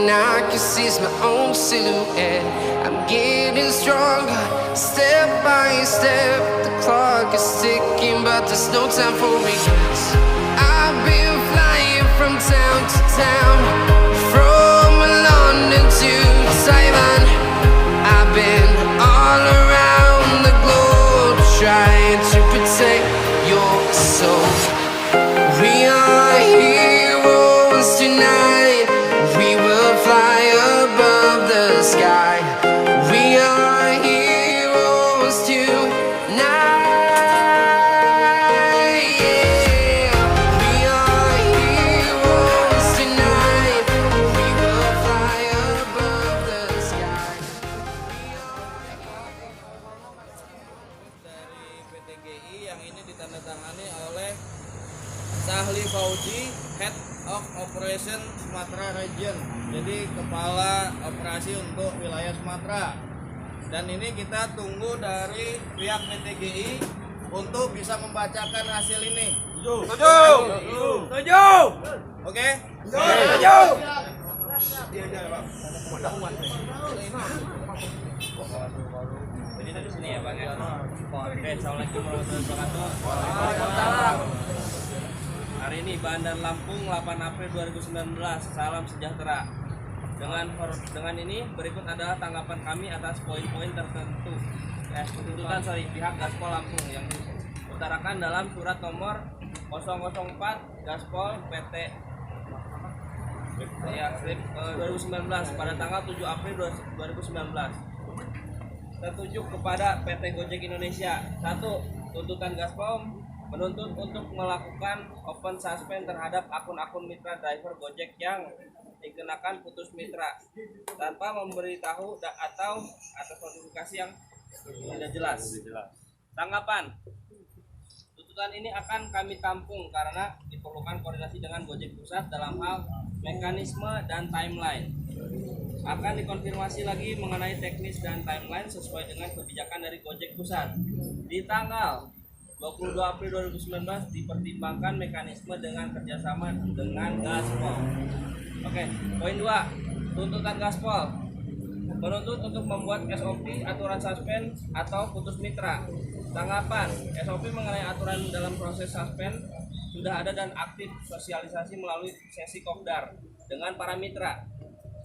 and I can see my own silhouette. I'm getting stronger, step by step. The clock is ticking, but there's no time for regrets. I've been flying from town to town, from London to Taiwan. I've been all around the globe trying to protect your soul. We are heroes tonight. We will fly above the sky. We are heroes tonight. Yeah. We are heroes tonight. We will fly above the sky. Dari PTGI yang ini ditandatangani oleh Sahli Fauji, Head of Operation Sumatera Region. Jadi kepala operasi untuk wilayah Sumatera. Dan ini kita tunggu dari pihak PTGI untuk bisa membacakan hasil ini. Setuju. Oke? Setuju. Jadi dari sini ya Bang ya. Oke, assalamualaikum warahmatullahi wabarakatuh. Hari ini Bandar Lampung 8 April 2019. Salam sejahtera. Dengan ini berikut adalah tanggapan kami atas poin-poin tertentu. Tuntutan pihak Gaspol Lampung yang diutarakan dalam surat nomor 004 Gaspol PT ya, 2019 pada tanggal 7 April 2019. Tertuju kepada PT Gojek Indonesia. 1. Tuntutan Gaspol menuntut untuk melakukan open suspend terhadap akun-akun mitra driver Gojek yang dikenakan putus mitra tanpa memberitahu atau atas notifikasi yang tidak jelas. Tanggapan. Tuntutan ini akan kami tampung karena diperlukan koordinasi dengan Gojek Pusat dalam hal mekanisme dan timeline. Akan dikonfirmasi lagi mengenai teknis dan timeline sesuai dengan kebijakan dari Gojek Pusat. Di tanggal 22 April 2019 dipertimbangkan mekanisme dengan kerjasama dengan Gaspol. Oke, poin 2. Tuntutan Gaspol menuntut untuk membuat SOP aturan suspend atau putus mitra. Tanggapan. SOP mengenai aturan dalam proses suspend sudah ada dan aktif sosialisasi melalui sesi kopdar dengan para mitra.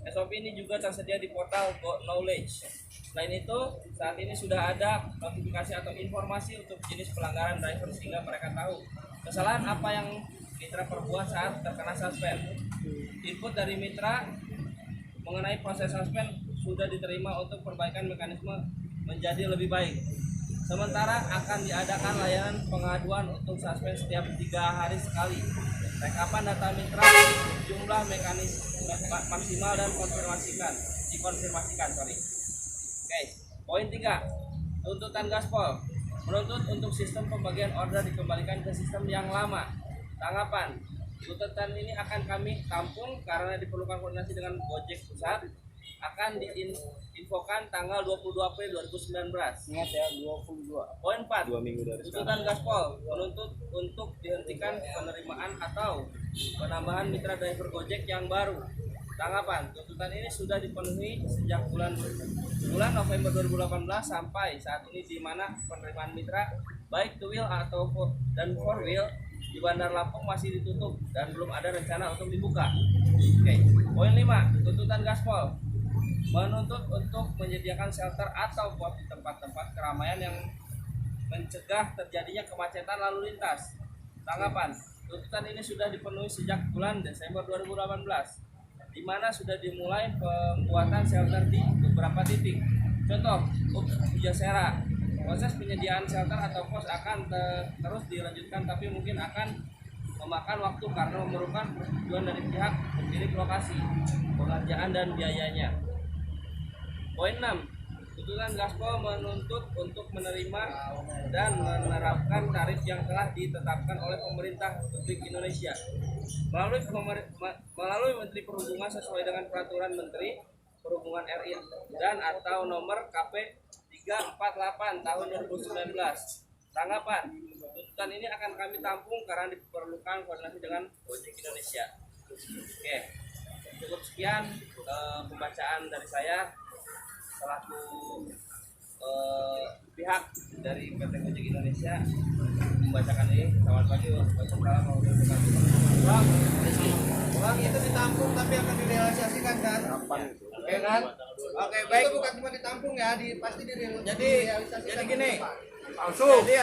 SOP ini juga tersedia di portal Go Knowledge. Selain itu, saat ini sudah ada notifikasi atau informasi untuk jenis pelanggaran driver sehingga mereka tahu kesalahan apa yang mitra perbuat saat terkena suspend. Input dari mitra mengenai proses suspend sudah diterima untuk perbaikan mekanisme menjadi lebih baik. Sementara akan diadakan layanan pengaduan untuk suspend setiap 3 hari sekali. Rekapan data mitra, jumlah mekanisme maksimal dan dikonfirmasikan. Oke, poin 3. Tuntutan Gaspol menuntut untuk sistem pembagian order dikembalikan ke sistem yang lama. Tanggapan. Tuntutan ini akan kami tampung karena diperlukan koordinasi dengan Gojek Pusat. Akan diinfokan tanggal 22 April 2019. Ingat ya, 22. Poin 4. 2 minggu dari tuntutan Gaspol menuntut untuk dihentikan penerimaan atau penambahan mitra driver Gojek yang baru. Tanggapan. Tuntutan ini sudah dipenuhi sejak bulan November 2018 sampai saat ini, di mana penerimaan mitra baik two wheel atau dan four wheel di Bandar Lampung masih ditutup dan belum ada rencana untuk dibuka. Oke. Poin 5. Tuntutan Gaspol menuntut untuk menyediakan shelter atau pos di tempat-tempat keramaian yang mencegah terjadinya kemacetan lalu lintas. Tanggapan. Tuntutan ini sudah dipenuhi sejak bulan Desember 2018, di mana sudah dimulai pembuatan shelter di beberapa titik. Contoh, Pujasera. Proses penyediaan shelter atau pos akan terus dilanjutkan, tapi mungkin akan memakan waktu karena memerlukan persetujuan dari pihak pemilik lokasi, pengerjaan dan biayanya. Poin 6. Tuntutan Gaspol menuntut untuk menerima dan menerapkan tarif yang telah ditetapkan oleh pemerintah Republik Indonesia melalui Menteri Perhubungan sesuai dengan Peraturan Menteri Perhubungan RI dan atau nomor KP 348 tahun 2019. Tanggapan. Tuntutan ini akan kami tampung karena diperlukan koordinasi dengan Gojek Indonesia. Oke. cukup sekian pembacaan dari saya selaku pihak dari PT Gojek Indonesia membacakan ini. Selamat pagi, wassalamualaikum warahmatullahi wabarakatuh. Uang itu ditampung tapi akan direalisasikan kan? Oke kan? Oke, baik. Itu bukan cuma ditampung ya, pasti direalisasikan. Jadi gini, jadi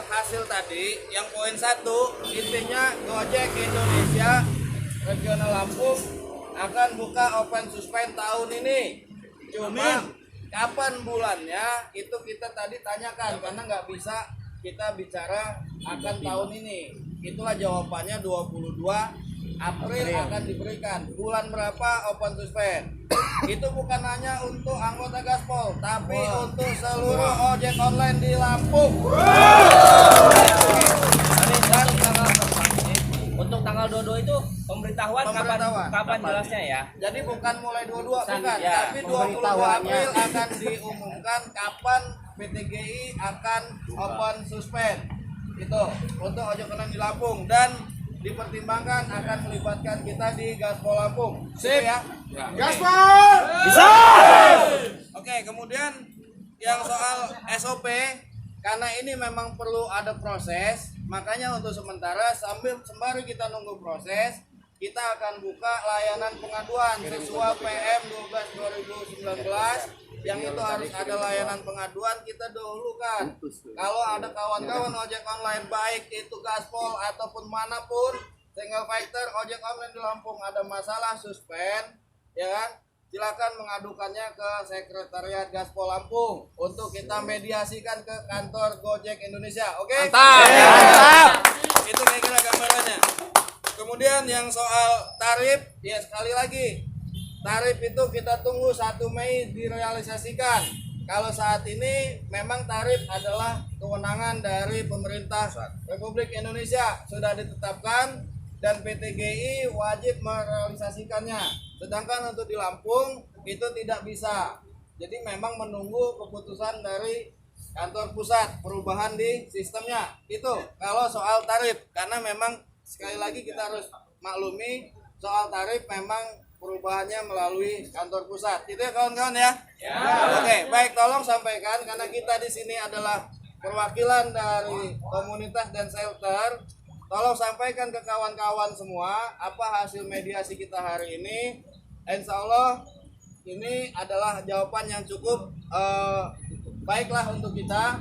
hasil tadi yang poin 1 intinya Gojek Indonesia Regional Lampung akan buka open suspend tahun ini. Cuma kapan bulannya itu kita tadi tanyakan karena nggak bisa kita bicara akan tahun ini. Itulah jawabannya 22 April akan diberikan. Bulan berapa open suspend? Itu bukan hanya untuk anggota Gaspol, tapi untuk seluruh ojek online di Lampung. Untuk tanggal 22 itu pemberitahuan. Kapan jelasnya ya? Jadi bukan mulai 22 bukan, ya, tapi 22 April akan diumumkan kapan PT GI akan open suspend. Itu untuk ojek online di Lampung dan dipertimbangkan akan melibatkan kita di Gaspol Lampung. Sip ya? Gaspol! Bisa. Oke, kemudian yang soal SOP karena ini memang perlu ada proses, makanya untuk sementara sembari kita nunggu proses, kita akan buka layanan pengaduan sesuai PM 12 2019 yang itu harus ada layanan pengaduan kita dahulukan. Kalau ada kawan-kawan ojek online baik itu Gaspol ataupun manapun single factor ojek online di Lampung ada masalah suspend, ya kan? Silakan mengadukannya ke Sekretariat Gaspol Lampung untuk kita mediasikan ke kantor Gojek Indonesia. Oke? Mantap. Itu kira-kira gambarannya. Kemudian yang soal tarif, ya sekali lagi tarif itu kita tunggu 1 Mei direalisasikan. Kalau saat ini memang tarif adalah kewenangan dari pemerintah Republik Indonesia sudah ditetapkan dan PT GI wajib merealisasikannya. Sedangkan untuk di Lampung itu tidak bisa. Jadi memang menunggu keputusan dari kantor pusat perubahan di sistemnya. Itu kalau soal tarif karena memang sekali lagi kita harus maklumi soal tarif memang perubahannya melalui kantor pusat. Itu ya kawan-kawan ya? Ya. Oke, baik tolong sampaikan karena kita di sini adalah perwakilan dari komunitas dan shelter. Tolong sampaikan ke kawan-kawan semua apa hasil mediasi kita hari ini. Insya Allah ini adalah jawaban yang cukup baiklah untuk kita,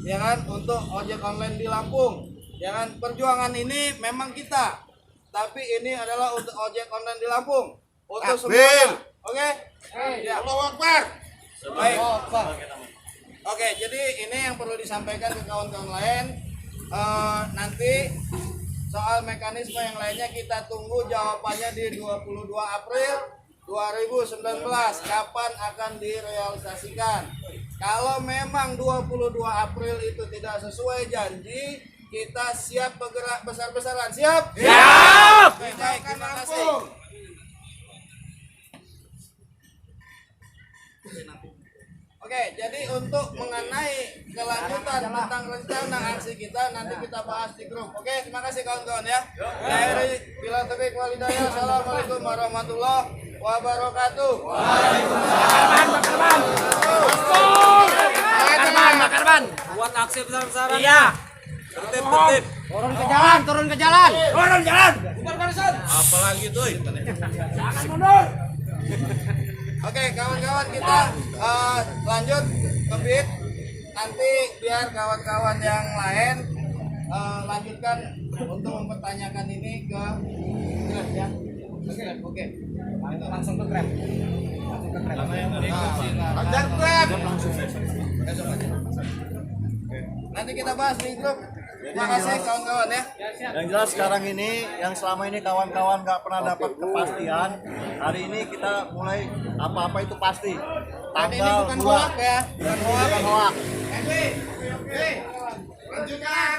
ya kan, untuk ojek online di Lampung. Ya kan, perjuangan ini memang kita, tapi ini adalah untuk ojek online di Lampung. Untuk semua, oke? Ya. Allahu Akbar. Baik. Oke, jadi ini yang perlu disampaikan ke kawan-kawan lain. Nanti soal mekanisme yang lainnya kita tunggu jawabannya di 22 April 2019 kapan akan direalisasikan. Kalau memang 22 April itu tidak sesuai janji, kita siap bergerak besar-besaran. Siap? Siap. Baik, terima kasih. Oke, jadi untuk mengenai kelanjutan tentang rencana aksi kita nanti kita bahas di grup. Oke, terima kasih kawan-kawan ya. Dari bila taufiq wal hidayah. Assalamualaikum warahmatullahi wabarakatuh. Waalaikumsalam. Makarban. Buat aksi besar-besaran. Iya. Tertib. Turun ke jalan. Turun jalan. Bubar barisan. Apalagi tuh. Jangan mundur. Oke, kawan-kawan kita lanjut ke beat. Nanti biar kawan-kawan yang lain lanjutkan untuk mempertanyakan ini ke Grab ya. Oke. Langsung ke Grab. Lanjut Grab. Nanti kita bahas di grup. Terima kasih kawan-kawan ya. Yang jelas sekarang ini, yang selama ini kawan-kawan nggak pernah dapat kepastian, hari ini kita mulai apa-apa itu pasti. Dan ini bukan hoak ya. Bukan hoak. Lanjutkan.